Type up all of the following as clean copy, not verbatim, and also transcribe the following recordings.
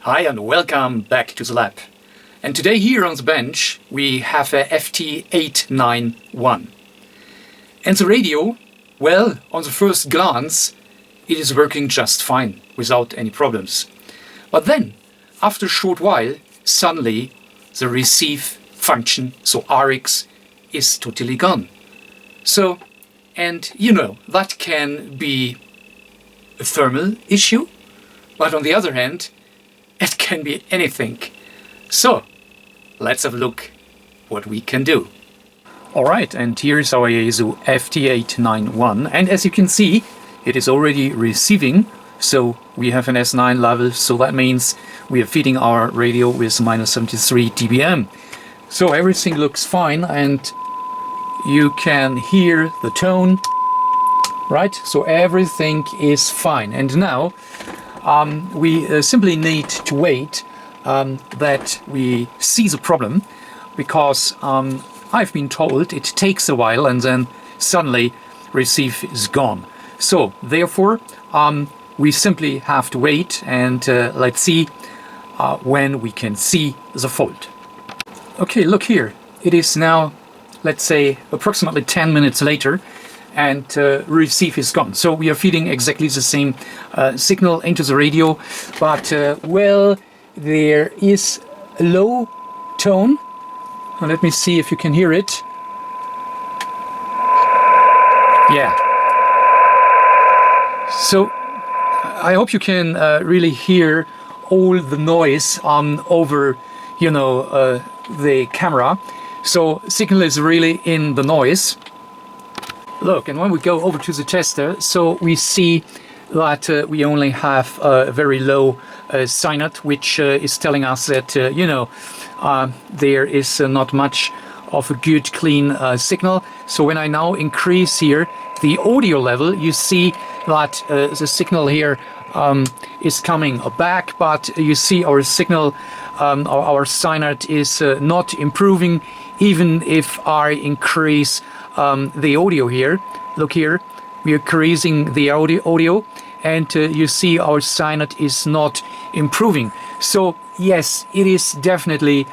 Hi and welcome back to the lab. And today here on the bench we have a FT-891. And the radio, well, on the first glance it is working just fine without any problems. But then, after a short while, suddenly the receive function, so RX, is totally gone. So, and you know, that can be a thermal issue, but on the other hand, it can be anything. So, let's have a look what we can do. Alright, and here's our Yaesu FT-891, and as you can see, it is already receiving, so we have an S9 level, so that means we are feeding our radio with -73 dBm. So everything looks fine, and you can hear the tone, right? So everything is fine. And now we simply need to wait that we see the problem, because I've been told it takes a while and then suddenly receive is gone. So therefore we simply have to wait and let's see when we can see the fault. Okay, look here. It is now, let's say, approximately 10 minutes later, and receive is gone. So we are feeding exactly the same signal into the radio, but well, there is a low tone. Now let me see if you can hear it. Yeah. So I hope you can really hear all the noise over, you know, the camera. So signal is really in the noise. Look, and when we go over to the tester, so we see that we only have a very low synod, which is telling us that, you know, there is not much of a good clean signal. So when I now increase here the audio level, you see that the signal here is coming back, but you see our signal, our synod is not improving, even if I increase the audio here. Look here, we are increasing the audio, and you see our synod is not improving. So yes, it is definitely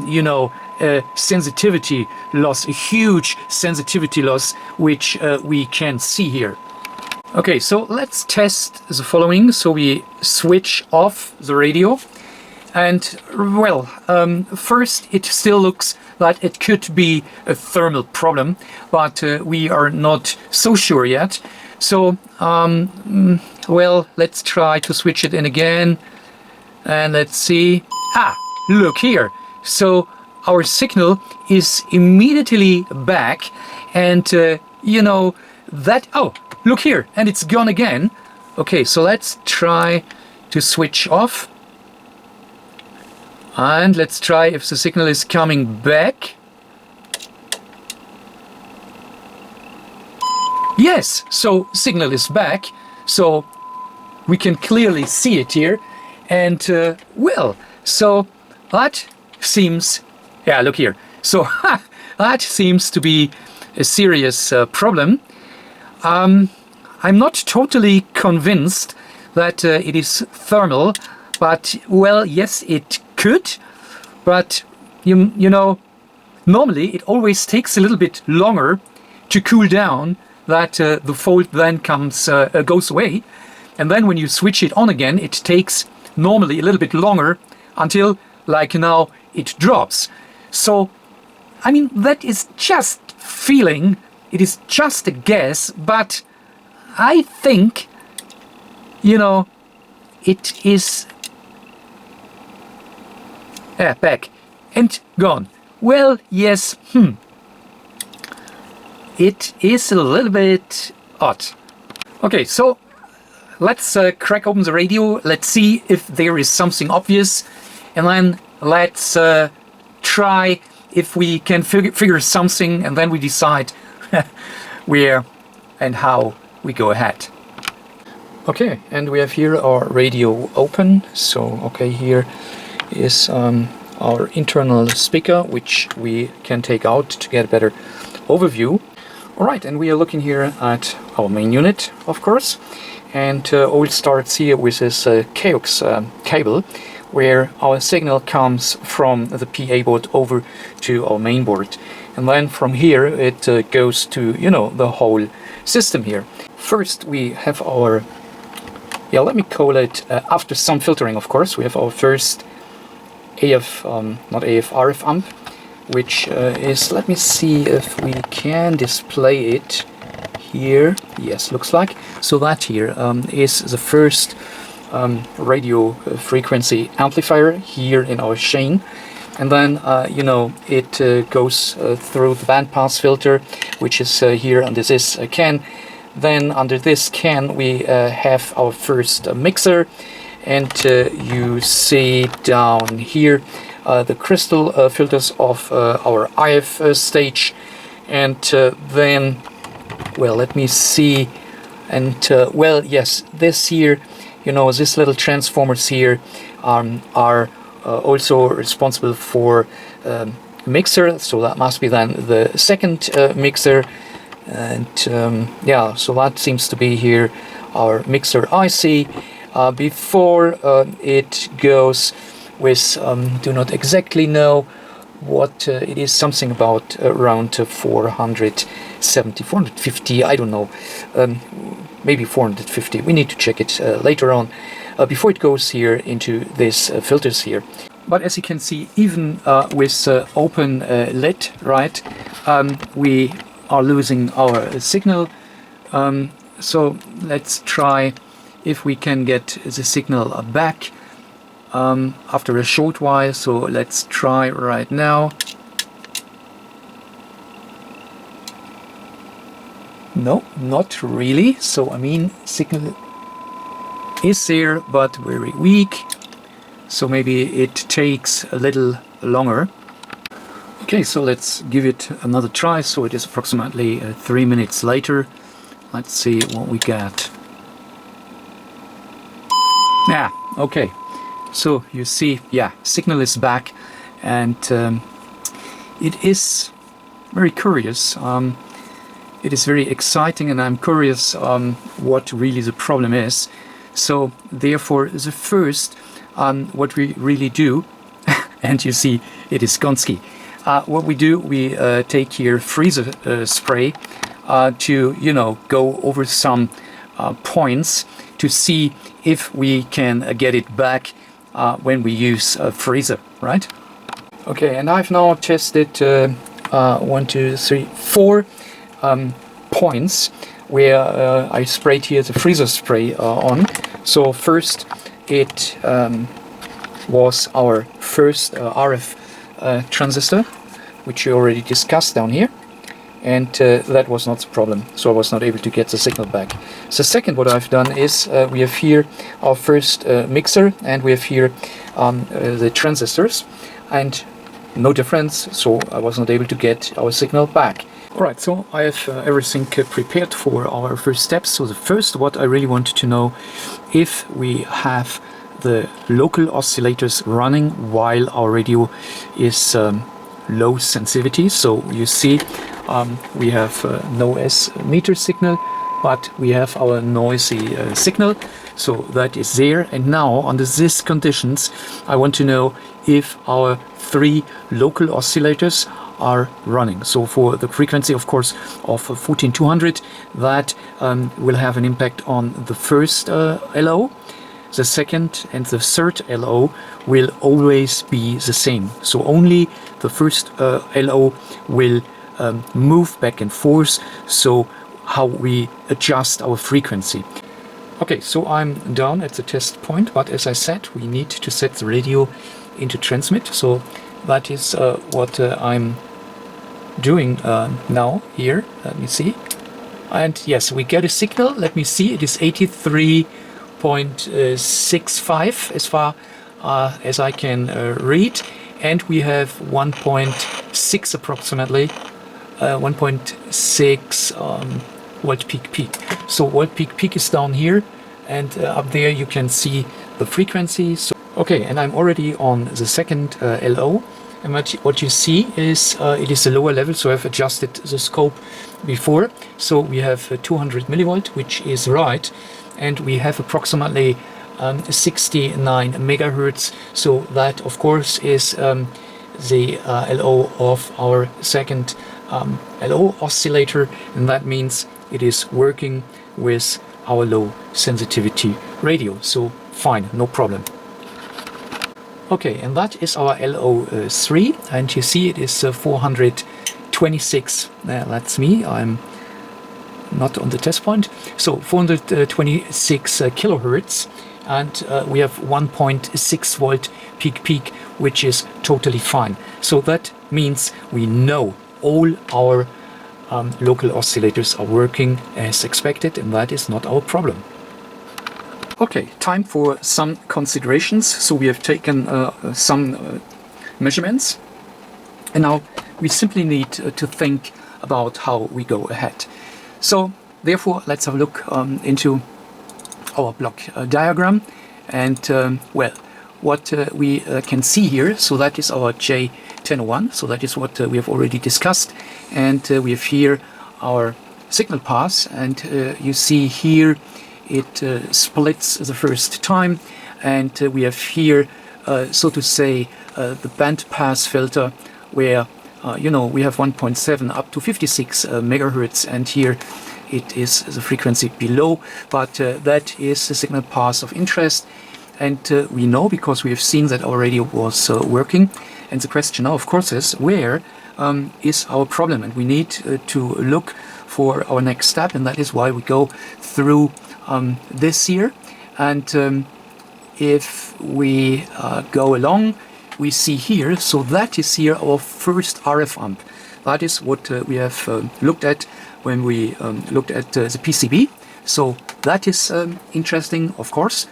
you know, a sensitivity loss, a huge sensitivity loss, which we can see here. Okay, so let's test the following. So we switch off the radio, and well, first it still looks like it could be a thermal problem, but we are not so sure yet. So well, let's try to switch it in again, and let's see. Ah, look here. So our signal is immediately back, and you know that, oh, look here, and it's gone again. Okay, so let's try to switch off, and let's try if the signal is coming back. Yes, so signal is back, so we can clearly see it here, and well, so that seems, yeah, look here, so that seems to be a serious problem. I'm not totally convinced that it is thermal, but well, yes, it could, but you know, normally it always takes a little bit longer to cool down, that the fault then goes away, and then when you switch it on again, it takes normally a little bit longer until, like now, it drops. So I mean, that is just feeling, it is just a guess, but I think, you know, it is back and gone. Well, yes, it is a little bit odd. Okay, so let's crack open the radio. Let's see if there is something obvious, and then let's try if we can figure something, and then we decide where and how we go ahead. Okay, and we have here our radio open. So okay, here is our internal speaker, which we can take out to get a better overview. Alright, and we are looking here at our main unit, of course, and we'll start here with this KOX cable, where our signal comes from the PA board over to our main board. And then from here it goes to, you know, the whole system here. First we have our, yeah, let me call it, after some filtering of course, we have our first RF amp, which is, let me see if we can display it here. Yes, looks like. So that here is the first radio frequency amplifier here in our chain. And then, you know, it goes through the bandpass filter, which is here under this can. Then under this can we have our first mixer, and you see down here the crystal filters of our IF stage. And then, well, let me see, and well, yes, this here, you know, these little transformers here are also responsible for mixer, so that must be then the second mixer. And yeah, so that seems to be here our mixer IC. Before it goes with, do not exactly know what it is, something about around 470, 450, I don't know, maybe 450, we need to check it later on, before it goes here into these filters here. But as you can see, even with open lid, right, we are losing our signal. So let's try if we can get the signal back after a short while. So let's try right now. No, not really. So I mean, signal is there, but very weak. So maybe it takes a little longer. Okay, so let's give it another try. So it is approximately 3 minutes later. Let's see what we get. Yeah, okay. So you see, yeah, signal is back, and it is very curious. It is very exciting, and I'm curious what really the problem is. So therefore, the first, what we really do, and you see it is Gonski. What we do, we take here freezer spray to, you know, go over some points to see if we can get it back when we use a freezer, right? Okay, and I've now tested 1, 2, 3, 4 points where I sprayed here the freezer spray on. So first it was our first RF transistor, which we already discussed down here, and that was not the problem, so I was not able to get the signal back. The second, what I've done is we have here our first mixer, and we have here the transistors, and no difference, so I was not able to get our signal back. Alright, so I have everything prepared for our first steps. So the first, what I really wanted to know, if we have the local oscillators running while our radio is low sensitivity. So you see we have no S meter signal, but we have our noisy signal, so that is there. And now under these conditions I want to know if our 3 local oscillators are running. So for the frequency, of course, of 14200, that will have an impact on the first LO. The second and the third LO will always be the same. So only the first LO will move back and forth, so how we adjust our frequency. Okay, so I'm down at the test point, but as I said, we need to set the radio into transmit. So that is what I'm doing now here. Let me see. And yes, we get a signal. Let me see, it is 83.65 as far as I can read, and we have 1.6 approximately, 1.6 volt peak. So volt peak is down here, and up there you can see the frequency. So okay, and I'm already on the second LO, and what you see is it is a lower level, so I've adjusted the scope before. So we have 200 millivolt, which is right, and we have approximately 69 megahertz. So that of course is the LO of our second LO oscillator, and that means it is working with our low sensitivity radio. So fine, no problem. Okay, and that is our LO3, and you see it is 426. That's me, I'm not on the test point. So 426 kilohertz, and we have 1.6 volt peak, which is totally fine. So that means we know all our local oscillators are working as expected, and that is not our problem. Okay, time for some considerations. So we have taken some measurements, and now we simply need to think about how we go ahead. So therefore, let's have a look into our block diagram, and well, what we can see here. So that is our J1001. So that is what we have already discussed, and we have here our signal path, and you see here it splits the first time, and we have here so to say the band pass filter, where you know, we have 1.7 up to 56 megahertz, and here it is the frequency below, but that is the signal path of interest, and we know because we have seen that our radio was working. And the question now of course is, where is our problem? And we need to look for our next step, and that is why we go through this here. And if we go along, we see here, so that is here our first RF amp. That is what we have looked at when we looked at the PCB. So that is interesting, of course.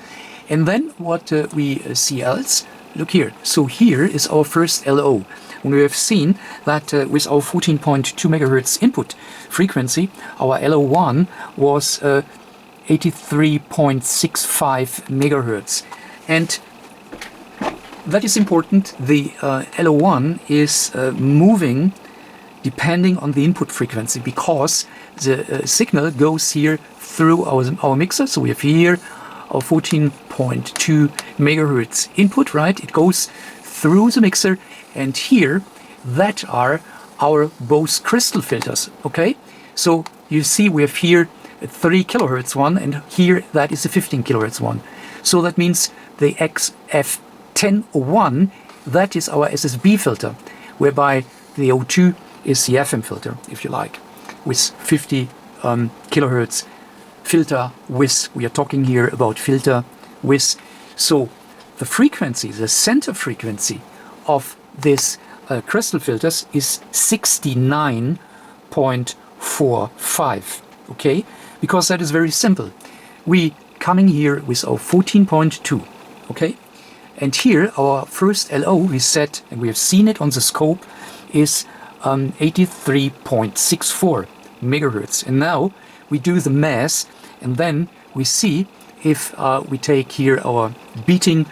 And then what we see else, look here. So here is our first LO. And we have seen that with our 14.2 megahertz input frequency, our LO1 was 83.65 megahertz. And that is important. The LO1 is moving depending on the input frequency, because the signal goes here through our mixer. So we have here our 14.2 megahertz input, right? It goes through the mixer, and here that are our Bose crystal filters. Okay, so you see we have here a 3 kilohertz one, and here that is a 15 kilohertz one. So that means the XF-1001, that is our SSB filter, whereby the O2 is the FM filter, if you like, with 50 kilohertz filter width. We are talking here about filter width. So the frequency, the center frequency of this crystal filters is 69.45. Okay, because that is very simple. We coming here with our 14.2. Okay, and here our first LO we set, and we have seen it on the scope, is 83.64 megahertz. And now we do the math, and then we see if we take here our beating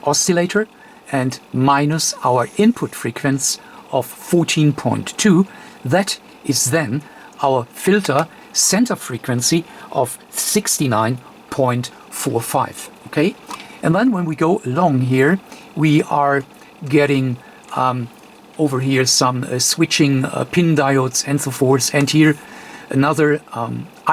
oscillator and minus our input frequency of 14.2, that is then our filter center frequency of 69.45. Okay, and then when we go along here, we are getting over here some switching pin diodes and so forth, and here another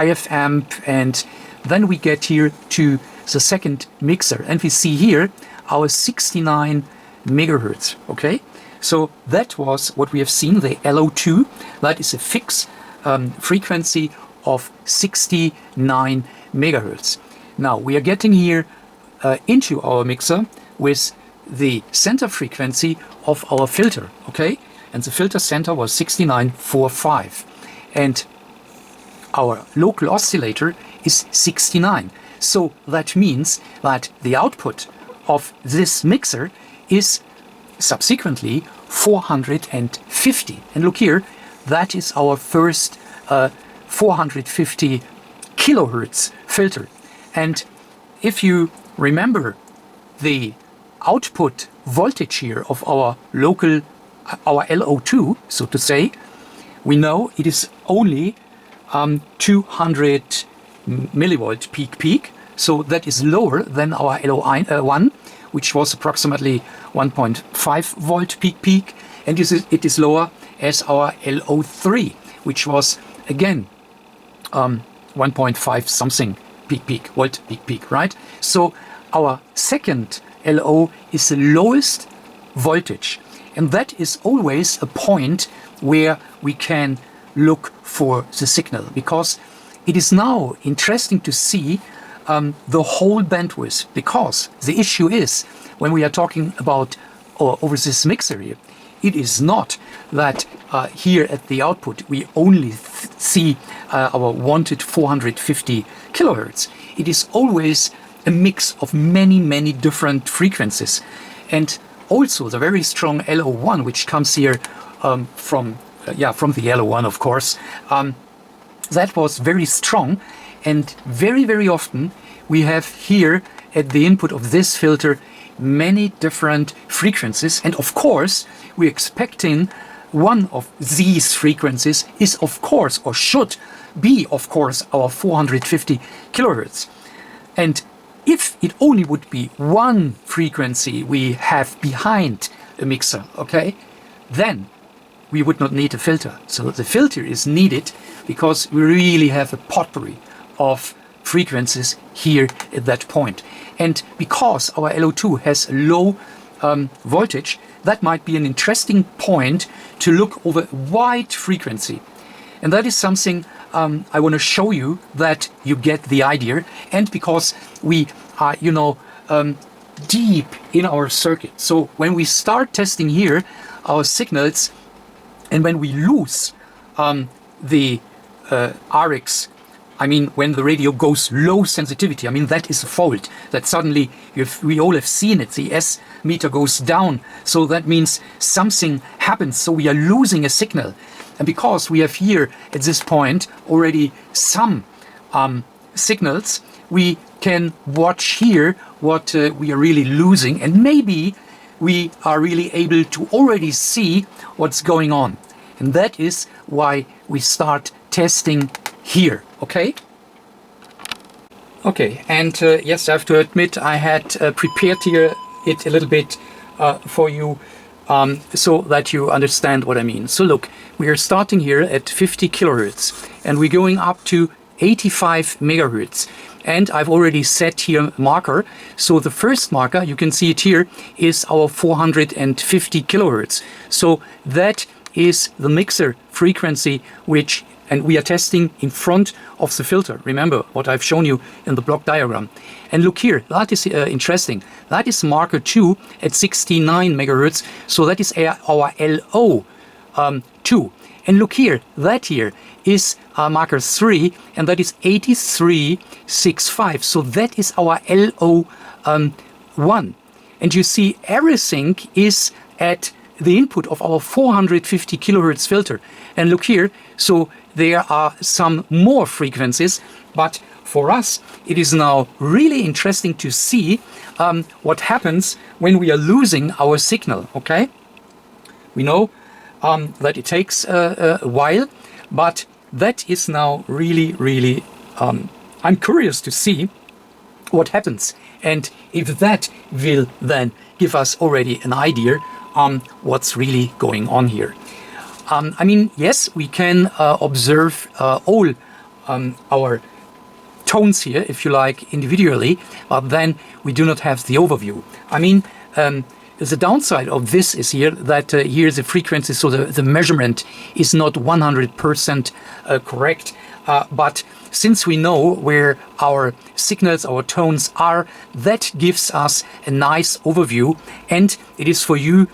IF amp, and then we get here to the second mixer, and we see here our 69 megahertz. Okay, so that was what we have seen, the LO2. That is a fixed frequency of 69 megahertz. Now we are getting here into our mixer with the center frequency of our filter. Okay, and the filter center was 69.45, and our local oscillator is 69. So that means that the output of this mixer is subsequently 450. And look here, that is our first 450 kilohertz filter. And if you remember the output voltage here of our local, our LO2, so to say, we know it is only 200 millivolt peak. So that is lower than our LO1, which was approximately 1.5 volt peak, and it is lower as our LO3, which was again 1.5 something volt peak, right? So our second LO is the lowest voltage, and that is always a point where we can look for the signal, because it is now interesting to see the whole bandwidth, because the issue is, when we are talking about over this mixer here, it is not that here at the output we only see our wanted 450 kilohertz. It is always a mix of many different frequencies, and also the very strong LO1, which comes here from the LO1, of course. That was very strong, and very often we have here at the input of this filter many different frequencies, and of course we're expecting one of these frequencies is of course, or should be of course, our 450 kilohertz. And if it only would be one frequency we have behind a mixer, okay, then we would not need a filter. So the filter is needed because we really have a potpourri of frequencies here at that point. And because our LO2 has a low voltage, that might be an interesting point to look over a wide frequency. And that is something I want to show you, that you get the idea. And because we are, deep in our circuit. So when we start testing here our signals, and when we lose the RX, I mean, when the radio goes low sensitivity, I mean, that is a fault. That suddenly, we all have seen it, the S meter goes down. So that means something happens. So we are losing a signal. And because we have here at this point already some signals, we can watch here what we are really losing. And maybe we are really able to already see what's going on. And that is why we start testing here, okay? Okay, and yes, I have to admit I had prepared here it a little bit for you so that you understand what I mean. So look, we are starting here at 50 kilohertz and we're going up to 85 megahertz. And I've already set here a marker. So the first marker, you can see it here, is our 450 kilohertz. So that is the mixer frequency and we are testing in front of the filter. Remember what I've shown you in the block diagram. And look here, that is interesting. That is marker 2 at 69 megahertz. So that is our LO2. And look here, that here is marker 3, and that is 8365. So that is our LO1. And you see everything is at the input of our 450 kilohertz filter. And look here, so there are some more frequencies, but for us it is now really interesting to see what happens when we are losing our signal, okay? We know that it takes a while, but that is now really I'm curious to see what happens, and if that will then give us already an idea on what's really going on here. I mean, yes, we can observe all our tones here, if you like, individually, but then we do not have the overview. I mean, the downside of this is here that here the frequency, so the measurement is not 100% correct, but since we know where our signals, our tones are, that gives us a nice overview, and it is for you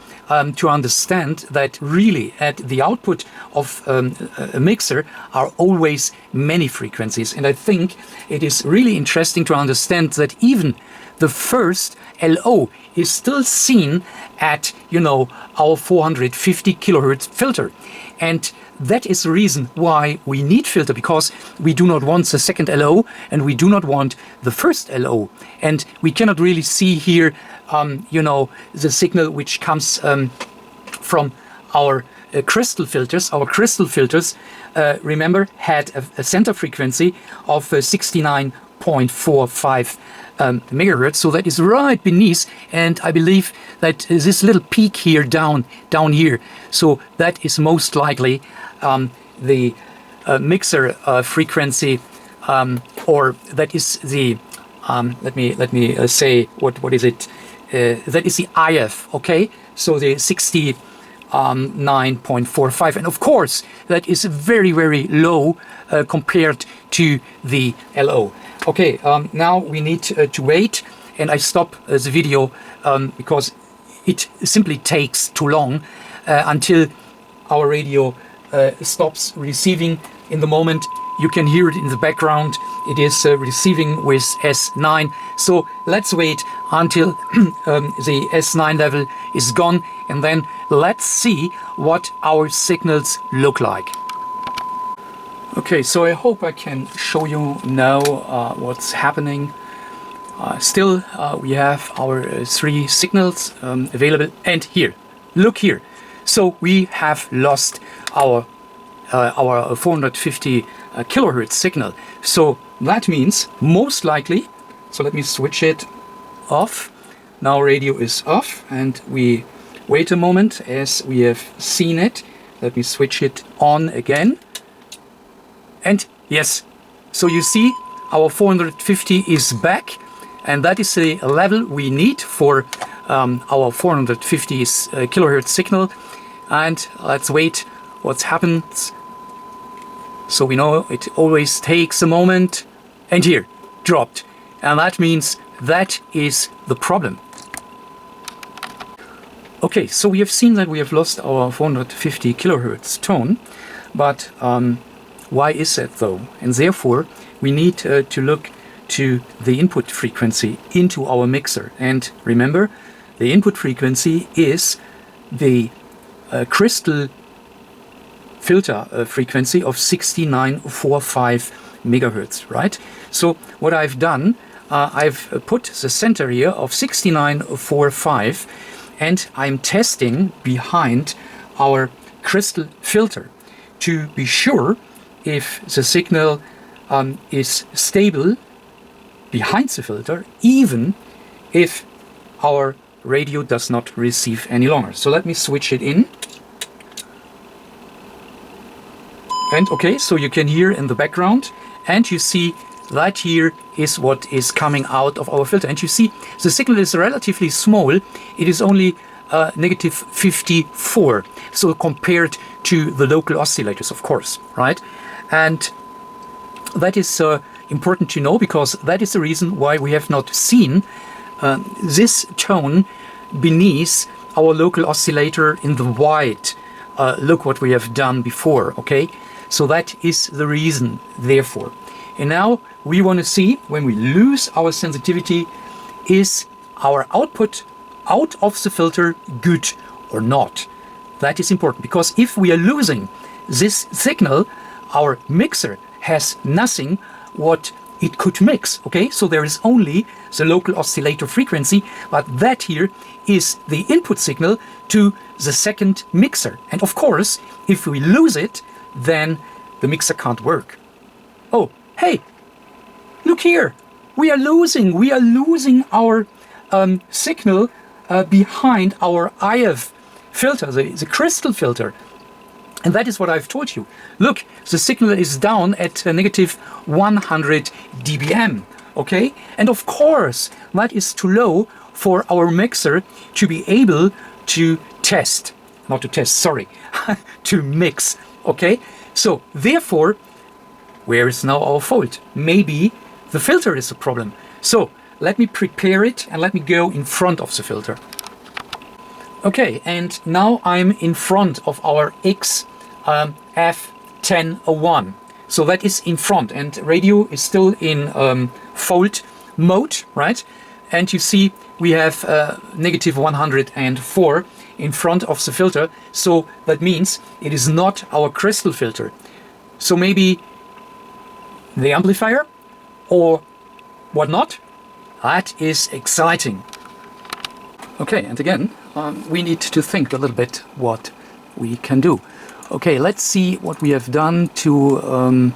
to understand that really at the output of a mixer are always many frequencies. And I think it is really interesting to understand that even the first LO is still seen at, our 450 kilohertz filter. And that is the reason why we need filter, because we do not want the second LO and we do not want the first LO. And we cannot really see here, the signal which comes from our crystal filters. Our crystal filters, remember, had a center frequency of 69.5 9.45 megahertz. So that is right beneath, and I believe that this little peak here down here, so that is most likely the mixer frequency, or that is the let me say what is it? That is the IF. Okay, so the 69.45, and of course that is very low compared to the LO. Okay, now we need to wait, and I stop the video because it simply takes too long until our radio stops receiving. In the moment, you can hear it in the background. It is receiving with S9. So let's wait until the S9 level is gone, and then let's see what our signals look like. Okay, so I hope I can show you now what's happening. Still, we have our 3 signals available, and here, look here. So we have lost our 450 kilohertz signal. So that means most likely, so let me switch it off. Now radio is off, and we wait a moment as we have seen it. Let me switch it on again. And yes, so you see our 450 is back, and that is the level we need for our 450 kilohertz signal. And let's wait what happens. So we know it always takes a moment, and here, dropped. And that means that is the problem. Okay, so we have seen that we have lost our 450 kilohertz tone, but why is that though? And therefore, we need to look to the input frequency into our mixer. And remember, the input frequency is the crystal filter frequency of 6945 megahertz, right? So what I've done, I've put the center here of 6945, and I'm testing behind our crystal filter to be sure if the signal is stable behind the filter, even if our radio does not receive any longer. So let me switch it in. And okay, so you can hear in the background, and you see that here is what is coming out of our filter. And you see the signal is relatively small. It is only negative 54. So compared to the local oscillators, of course, right? And that is important to know, because that is the reason why we have not seen this tone beneath our local oscillator in the white. Look what we have done before, okay? So that is the reason, therefore. And now we want to see, when we lose our sensitivity, is our output out of the filter good or not? That is important, because if we are losing this signal, our mixer has nothing what it could mix, okay? So there is only the local oscillator frequency, but that here is the input signal to the second mixer. And of course, if we lose it, then the mixer can't work. Oh, hey, look here. We are losing our signal behind our IF filter, the crystal filter. And that is what I've told you. Look, the signal is down at negative 100 dBm, okay? And of course, that is too low for our mixer to be able to test. Not to test, sorry, to mix, okay? So, therefore, where is now our fault? Maybe the filter is the problem. So, let me prepare it and let me go in front of the filter. Okay, and now I'm in front of our FT-891. So that is in front, and radio is still in fault mode, right? And you see we have negative 104 in front of the filter. So that means it is not our crystal filter. So maybe the amplifier or whatnot. That is exciting. Okay, and again, we need to think a little bit what we can do. Okay, let's see what we have done to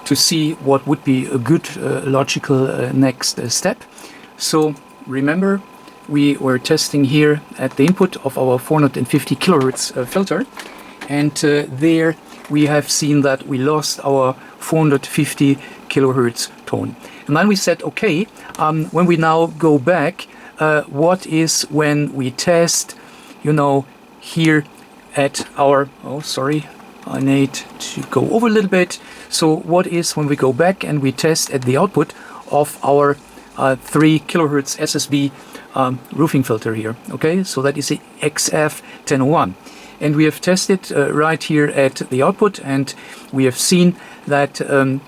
to see what would be a good logical next step. So remember, we were testing here at the input of our 450 kilohertz filter, and there we have seen that we lost our 450 kilohertz tone. And then we said, okay, when we now go back, what is when we test, you know, here at our, oh sorry, I need to go over a little bit. So what is when we go back and we test at the output of our 3 kilohertz SSB roofing filter here? Okay, so that is the XF 1001. And we have tested right here at the output, and we have seen that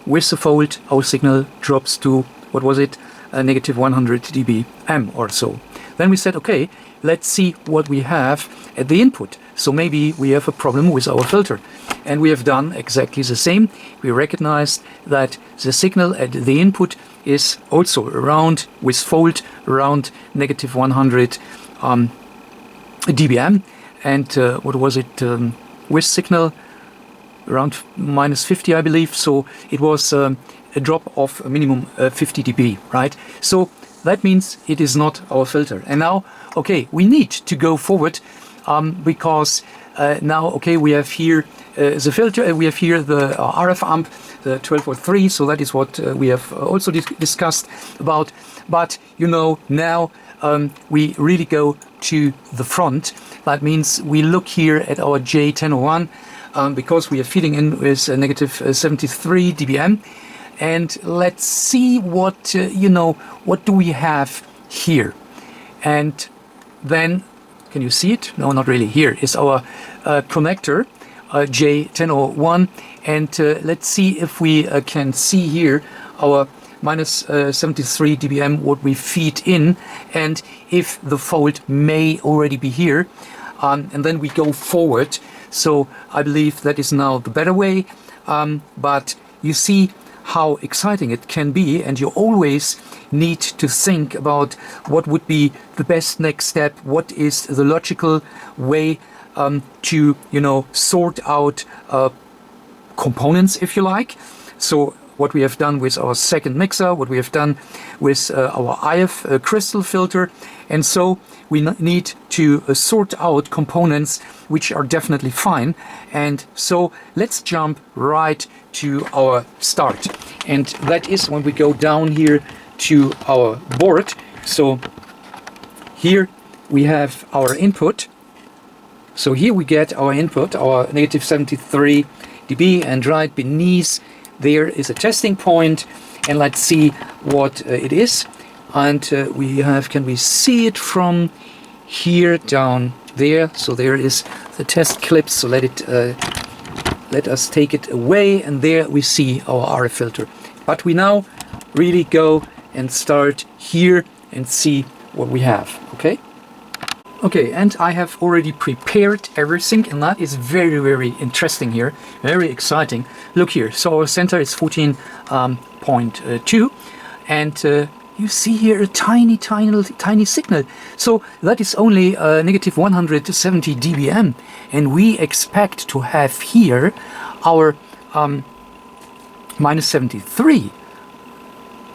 with the fold our signal drops to, what was it, negative 100 dBm or so. Then we said, okay, let's see what we have at the input. So maybe we have a problem with our filter. And we have done exactly the same. We recognized that the signal at the input is also around, with fold, around negative 100 dBm. And what was it, with signal around minus 50, I believe. So it was a drop of a minimum 50 dB, right? So that means it is not our filter. And now, okay, we need to go forward because now, okay, we have here the filter, we have here the RF amp, the 1203, so that is what we have also discussed about. But, you know, now we really go to the front. That means we look here at our J1001 because we are feeding in with negative 73 dBm. And let's see what, you know, what do we have here. And then, can you see it? No, not really. Here is our connector, J1001. And let's see if we can see here our minus 73 dBm, what we feed in, and if the fold may already be here. And then we go forward. So I believe that is now the better way. But you see how exciting it can be, and you always need to think about what would be the best next step, what is the logical way to, you know, sort out components, if you like. So what we have done with our second mixer, what we have done with our IF crystal filter, and so we need to sort out components which are definitely fine. And so let's jump right to our start, and that is when we go down here to our board. So here we have our input. So here we get our input, our negative 73 dB, and right beneath there is a testing point, and let's see what it is. And we have, can we see it from here down there? So there is the test clip, so let us take it away, and there we see our RF filter. But we now really go and start here and see what we have, okay? Okay, and I have already prepared everything, and that is very, very interesting here, very exciting. Look here, so our center is 14.2, and you see here a tiny signal. So that is only negative 170 dBm, and we expect to have here our minus 73.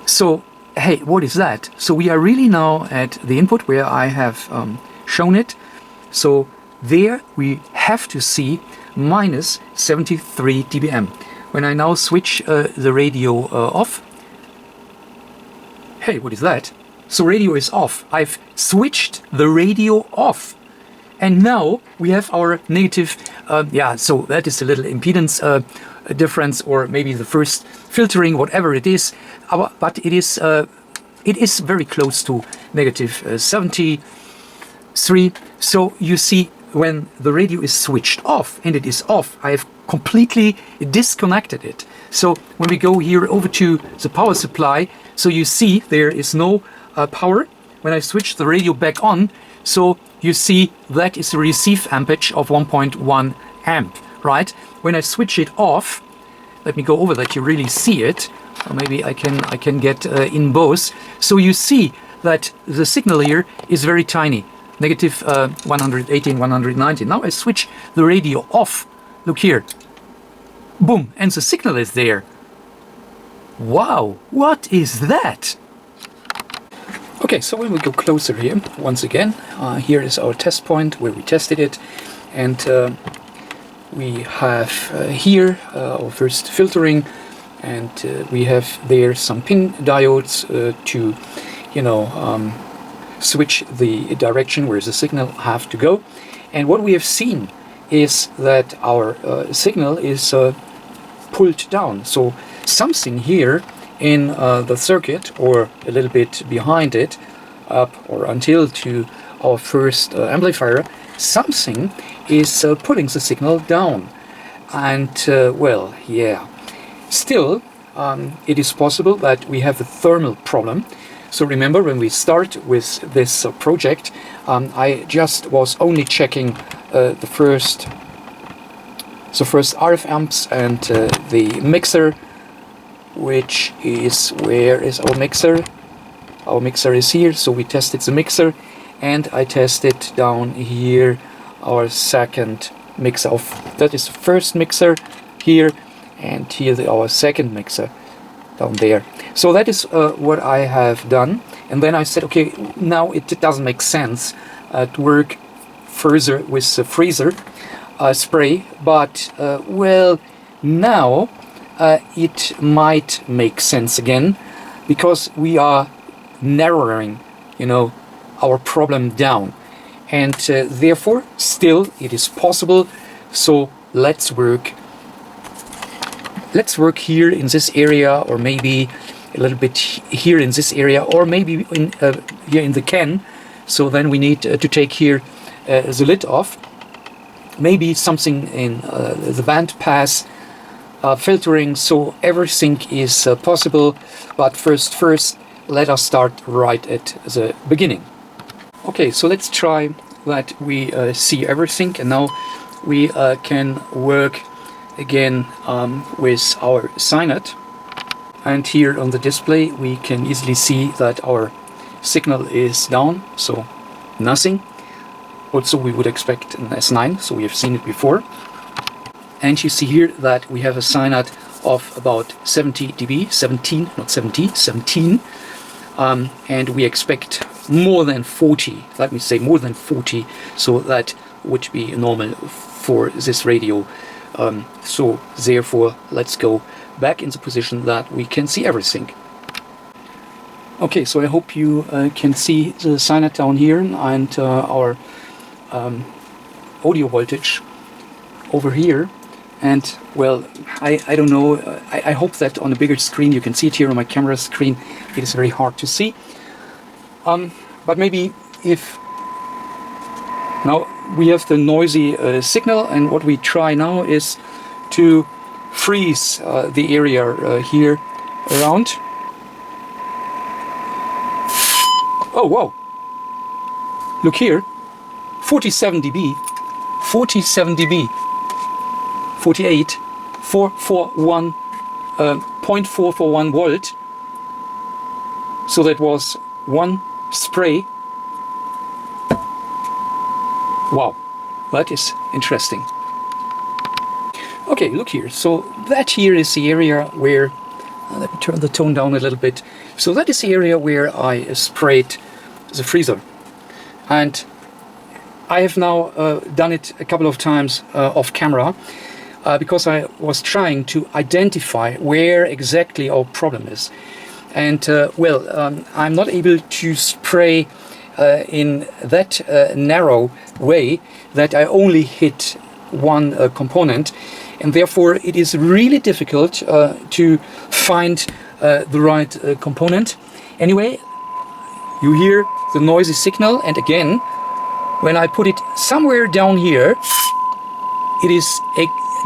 So hey, what is that? So we are really now at the input where I have shown it. So there we have to see minus 73 dBm. When I now switch the radio off, hey, what is that? So radio is off. I've switched the radio off. And now we have our negative, yeah, so that is a little impedance difference, or maybe the first filtering, whatever it is. But it is very close to negative 73. So you see, when the radio is switched off, and it is off, I have completely disconnected it. So when we go here over to the power supply, so you see there is no power. When I switch the radio back on, so you see that is a receive ampage of 1.1 amp, right? When I switch it off, let me go over that you really see it. Or maybe I can get in both. So you see that the signal here is very tiny, negative 118, 119. Now I switch the radio off. Look here, boom, and the signal is there. Wow, what is that? Okay, so when we go closer here, once again, here is our test point where we tested it, and we have here our first filtering, and we have there some pin diodes to, you know, switch the direction where the signal have to go. And what we have seen is that our signal is pulled down. So something here in the circuit, or a little bit behind it, up or until to our first amplifier, something is pulling the signal down. And well, yeah, still it is possible that we have a thermal problem. So remember, when we start with this project, I just was only checking the first RF amps and the mixer, which is, where is our mixer? Our mixer is here, so we tested the mixer, and I tested down here our second mixer. That is the first mixer here, and here our second mixer down there. So that is what I have done, and then I said, okay, now it doesn't make sense to work further with the freezer spray, but well, now it might make sense again, because we are narrowing, you know, our problem down, and therefore still it is possible. So let's work here in this area, or maybe a little bit here in this area, or maybe in here in the can. So then we need to take here the lid off, maybe something in the band pass filtering. So everything is possible, but first let us start right at the beginning. Okay, so let's try that we see everything, and now we can work again with our signet. And here on the display we can easily see that our signal is down, so nothing. Also we would expect an S9, so we have seen it before. And you see here that we have a signet of about 70 dB, 17, not 70, 17. And we expect more than 40, let me say more than 40, so that would be normal for this radio. So therefore let's go back in the position that we can see everything. Okay, so I hope you can see the signet down here, and our audio voltage over here. And well, I don't know, I hope that on a bigger screen you can see it. Here on my camera screen it is very hard to see, but maybe if now we have the noisy signal, and what we try now is to freeze the area here around. Oh wow, look here, 47 dB, 47 dB, 48, 441, 0.441 volt. So that was one spray. Wow, that is interesting. Okay, look here. So that here is the area where, let me turn the tone down a little bit. So that is the area where I sprayed the freezer. And I have now done it a couple of times off camera, because I was trying to identify where exactly our problem is. And well, I'm not able to spray in that narrow way that I only hit one component, and therefore it is really difficult to find the right component. Anyway, you hear the noisy signal, and again, when I put it somewhere down here, it is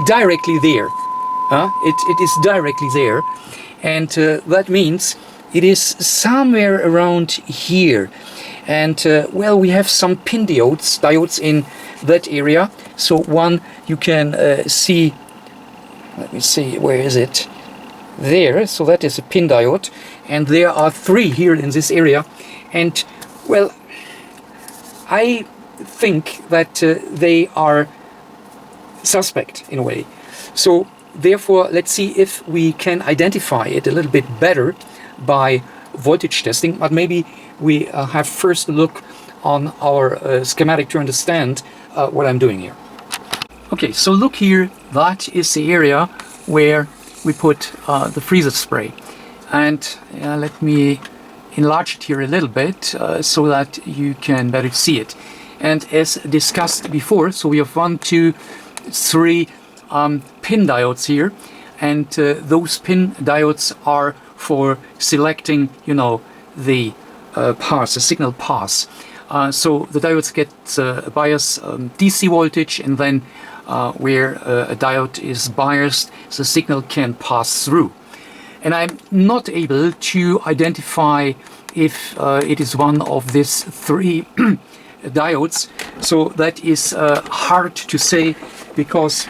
directly there. It is directly there, and that means it is somewhere around here. And well, we have some pin diodes in that area. So one you can see, let me see, where is it? There, so that is a pin diode, and there are three here in this area. And well, I think that they are suspect in a way. So therefore, let's see if we can identify it a little bit better by voltage testing. But maybe we have first a look on our schematic to understand what I'm doing here. Okay, so look here, that is the area where we put the freezer spray. And let me enlarge it here a little bit so that you can better see it. And as discussed before, so we have 1, 2, 3 pin diodes here, and those pin diodes are for selecting, you know, the pass, the signal pass. So the diodes get a bias DC voltage, and then where a diode is biased, the signal can pass through. And I'm not able to identify if it is one of these 3 diodes. So that is hard to say, because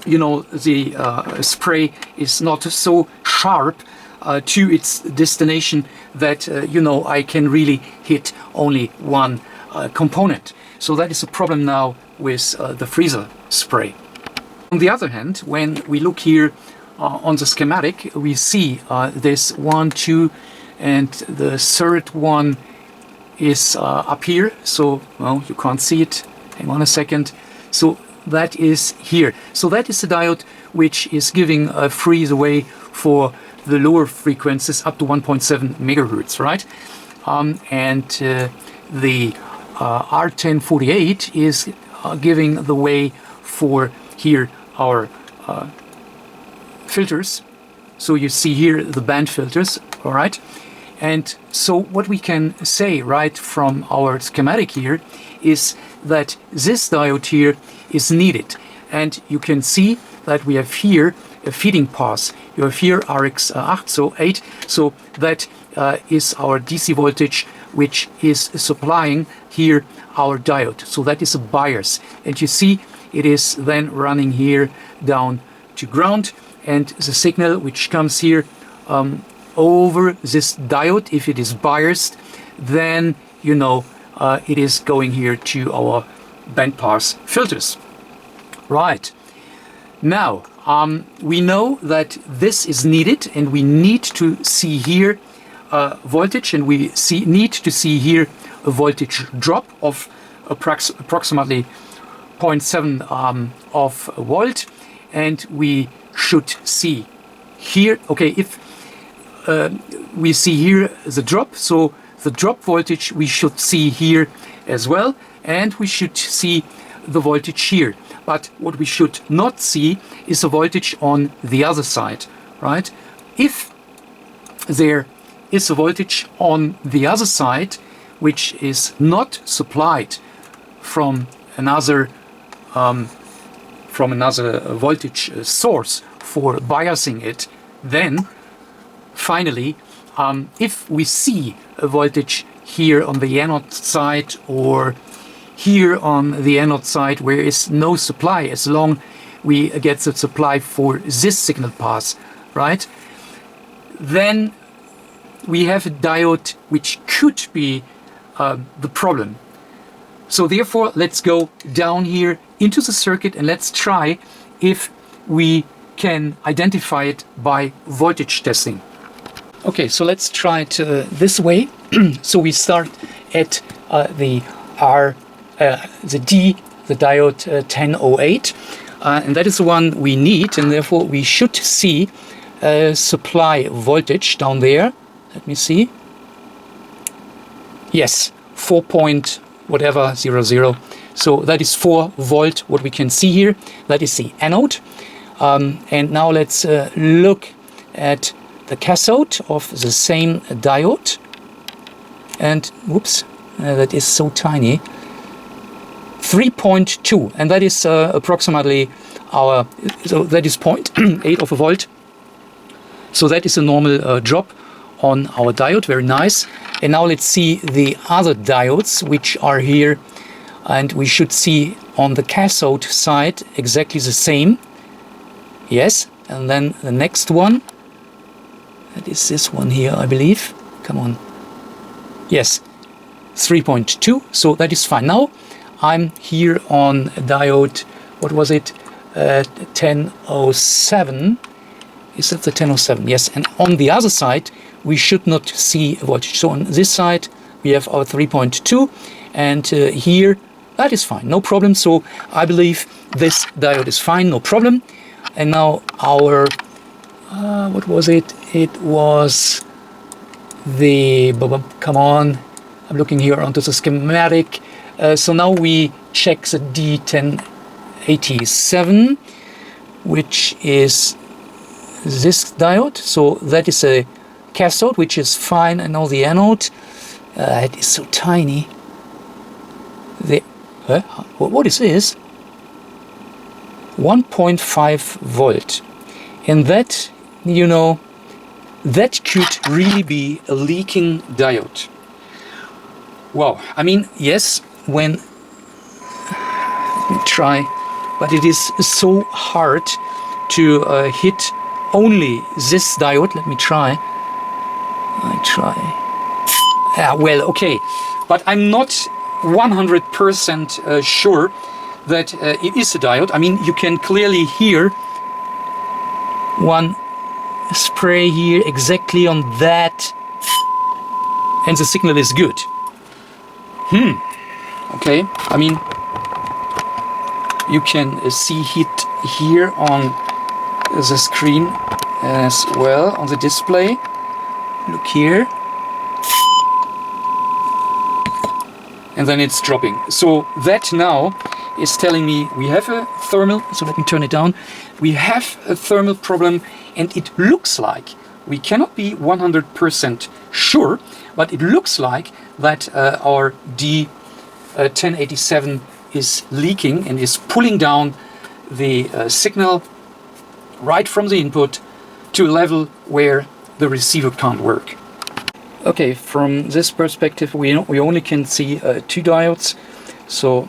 you know the spray is not so sharp to its destination that you know I can really hit only one component. So that is a problem now with the freezer spray. On the other hand, when we look here on the schematic, we see this 1, 2, and the third one is up here. So, well, you can't see it. Hang on a second. So that is here. So that is the diode which is giving a freeze away for the lower frequencies up to 1.7 megahertz, right? And the R1048 is giving the way for here our filters. So you see here the band filters, all right? And so what we can say right from our schematic here is that this diode here is needed. And you can see that we have here a feeding path. You have here RX8, so 8. So that is our DC voltage, which is supplying here our diode. So that is a bias. And you see it is then running here down to ground. And the signal which comes here over this diode, if it is biased, then you know it is going here to our bandpass filters. Right. Now we know that this is needed, and we need to see here voltage, and we need to see here a voltage drop of approximately 0.7 of a volt, and we should see here, okay, if we see here the drop, so the drop voltage we should see here as well, and we should see the voltage here. But what we should not see is the voltage on the other side, right? If there is a voltage on the other side which is not supplied from another voltage source for biasing it, then finally if we see a voltage here on the anode side or here on the anode side where is no supply, as long we get the supply for this signal path, right, then we have a diode which could be the problem. So therefore, let's go down here into the circuit and let's try if we can identify it by voltage testing. Okay, so let's try it this way. So we start at the diode 1008, and that is the one we need, and therefore we should see supply voltage down there. Let me see. Yes, 4 point whatever 00. So that is 4 volt. What we can see here, that is the anode. And now let's look at the cathode of the same diode. And whoops, that is so tiny. 3.2, and that is approximately our, so that is 0.8 of a volt. So that is a normal drop on our diode, very nice. And now let's see the other diodes which are here, and we should see on the cathode side exactly the same. Yes, and then the next one, that is this one here, I believe. Come on. Yes, 3.2, so that is fine. Now I'm here on diode, what was it, 1007. Is that the 1007? Yes, and on the other side we should not see voltage. So on this side we have our 3.2, and here that is fine, no problem. So I believe this diode is fine, no problem. And now our what was it? It was the, come on, I'm looking here onto the schematic. So now we check the D1087, which is this diode. So that is a cathode, which is fine, and now the anode. It is so tiny. What is this? 1.5 volt. And that, you know, that could really be a leaking diode. Wow, I mean, yes, when, let me try, but it is so hard to hit only this diode. Let me try. Well, okay, but I'm not 100% sure that it is a diode. I mean, you can clearly hear one spray here exactly on that, and the signal is good. Okay, I mean, you can see it here on the screen as well, on the display. Look here. And then it's dropping. So that now is telling me we have a thermal, so let me turn it down. We have a thermal problem, and it looks like, we cannot be 100% sure, but it looks like that our D1087 is leaking and is pulling down the signal right from the input to a level where the receiver can't work. Okay, from this perspective we only can see two diodes. So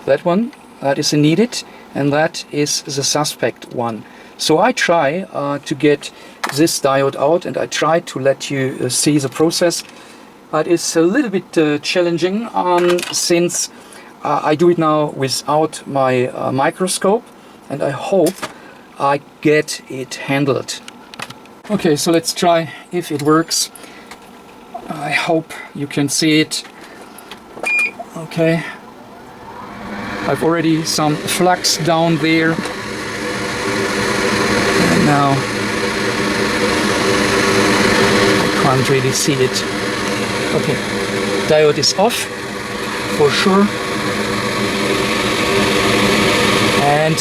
that one, that is needed, and that is the suspect one. So I try to get this diode out, and I try to let you see the process. But it's a little bit challenging since I do it now without my microscope, and I hope I get it handled. Okay, so let's try if it works. I hope you can see it. Okay, I've already some flux down there, and now I can't really see it. Okay, diode is off for sure, and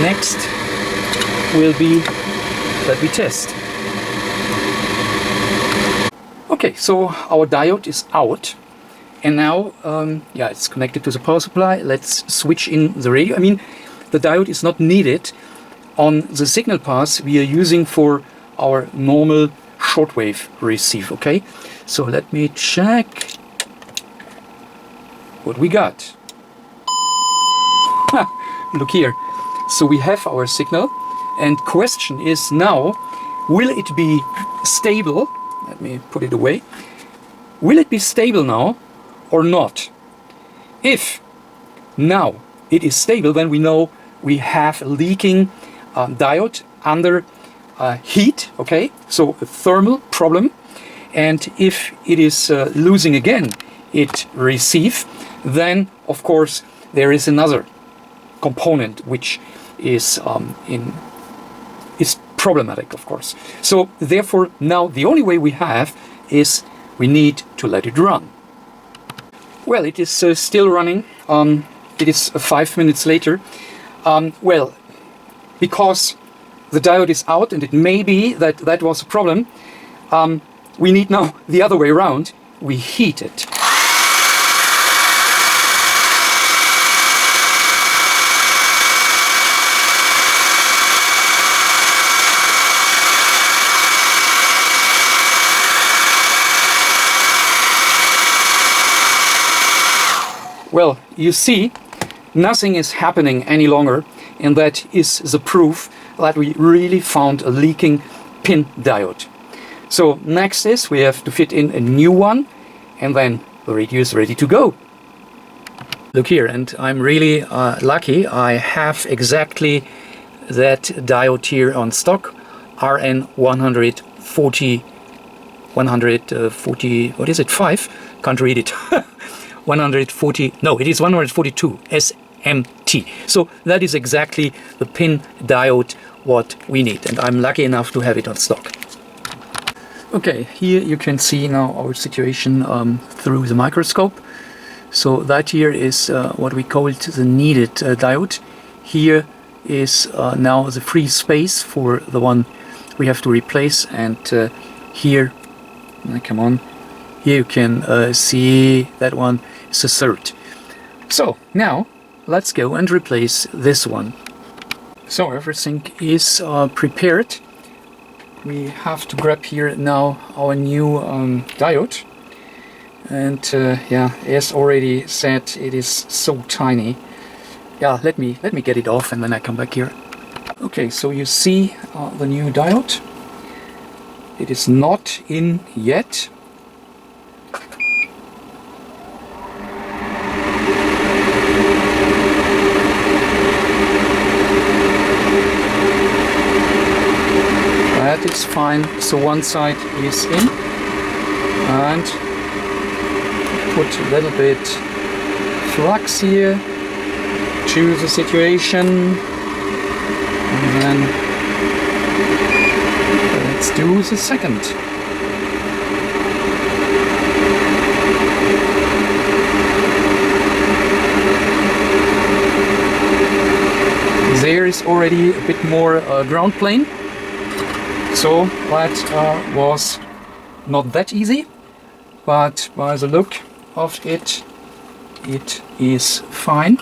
next will be that we test. Okay, so our diode is out, and now yeah, it's connected to the power supply. Let's switch in the radio. I mean, the diode is not needed on the signal path we are using for our normal shortwave receive. Okay, so let me check what we got. Look here. So we have our signal, and question is now, will it be stable? Let me put it away. Will it be stable now or not? If now it is stable, then we know we have a leaking diode under heat, okay? So a thermal problem. And if it is losing again its receive, then of course there is another component which is is problematic, of course. So therefore now the only way we have is we need to let it run. Well, it is still running. It is 5 minutes later. Well, because the diode is out, and it may be that that was a problem, we need now the other way around. We heat it. Well, you see, nothing is happening any longer, and that is the proof that we really found a leaking pin diode. So next is we have to fit in a new one, and then the radio is ready to go. Look here, and I'm really lucky. I have exactly that diode here on stock, RN140, what is it, 5? Can't read it. 140, no, it is 142 SMT. So that is exactly the pin diode what we need, and I'm lucky enough to have it on stock. Okay, here you can see now our situation through the microscope. So that here is what we call the needed diode. Here is now the free space for the one we have to replace, and here, come on, here you can see that one is a third. So now let's go and replace this one. So everything is prepared. We have to grab here now our new diode, and yeah, as already said, it is so tiny. Yeah, let me get it off and then I come back here. Okay, so you see the new diode. It is not in yet. That is fine. So one side is in, and put a little bit flux here to the situation, and then let's do the second. There is already a bit more ground plane. So that was not that easy, but by the look of it, it is fine.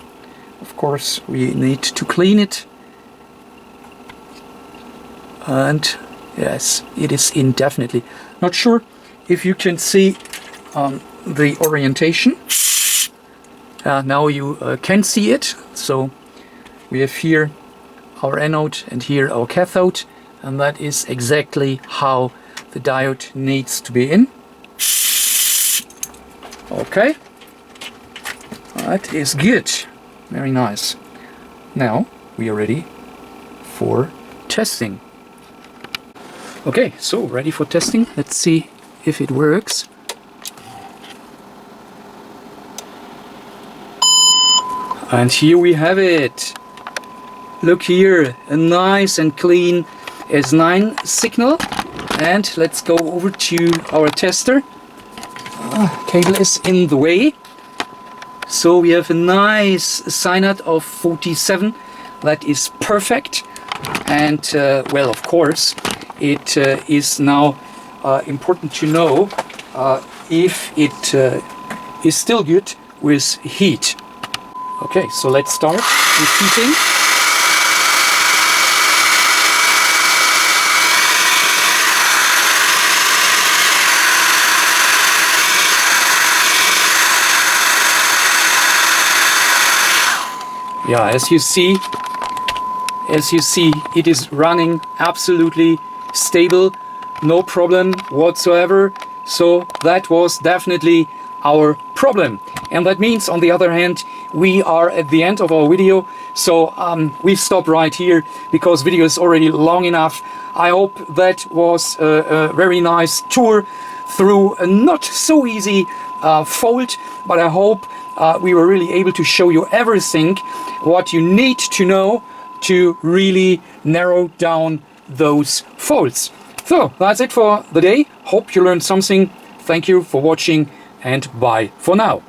Of course, we need to clean it. And yes, it is indefinitely. Not sure if you can see the orientation. Now you can see it. So we have here our anode and here our cathode. And that is exactly how the diode needs to be in. Okay, that is good, very nice. Now we are ready for testing. Okay, so ready for testing. Let's see if it works. And here we have it. Look here, a nice and clean S9 signal. And let's go over to our tester. Cable is in the way. So we have a nice synod of 47. That is perfect. And well, of course, it is now important to know if it is still good with heat. Okay, so let's start with heating. Yeah, as you see, it is running absolutely stable, no problem whatsoever. So that was definitely our problem. And that means, on the other hand, we are at the end of our video. So we stop right here because video is already long enough. I hope that was a very nice tour through a not so easy fault, but I hope we were really able to show you everything what you need to know to really narrow down those faults. So that's it for the day. Hope you learned something. Thank you for watching, and bye for now.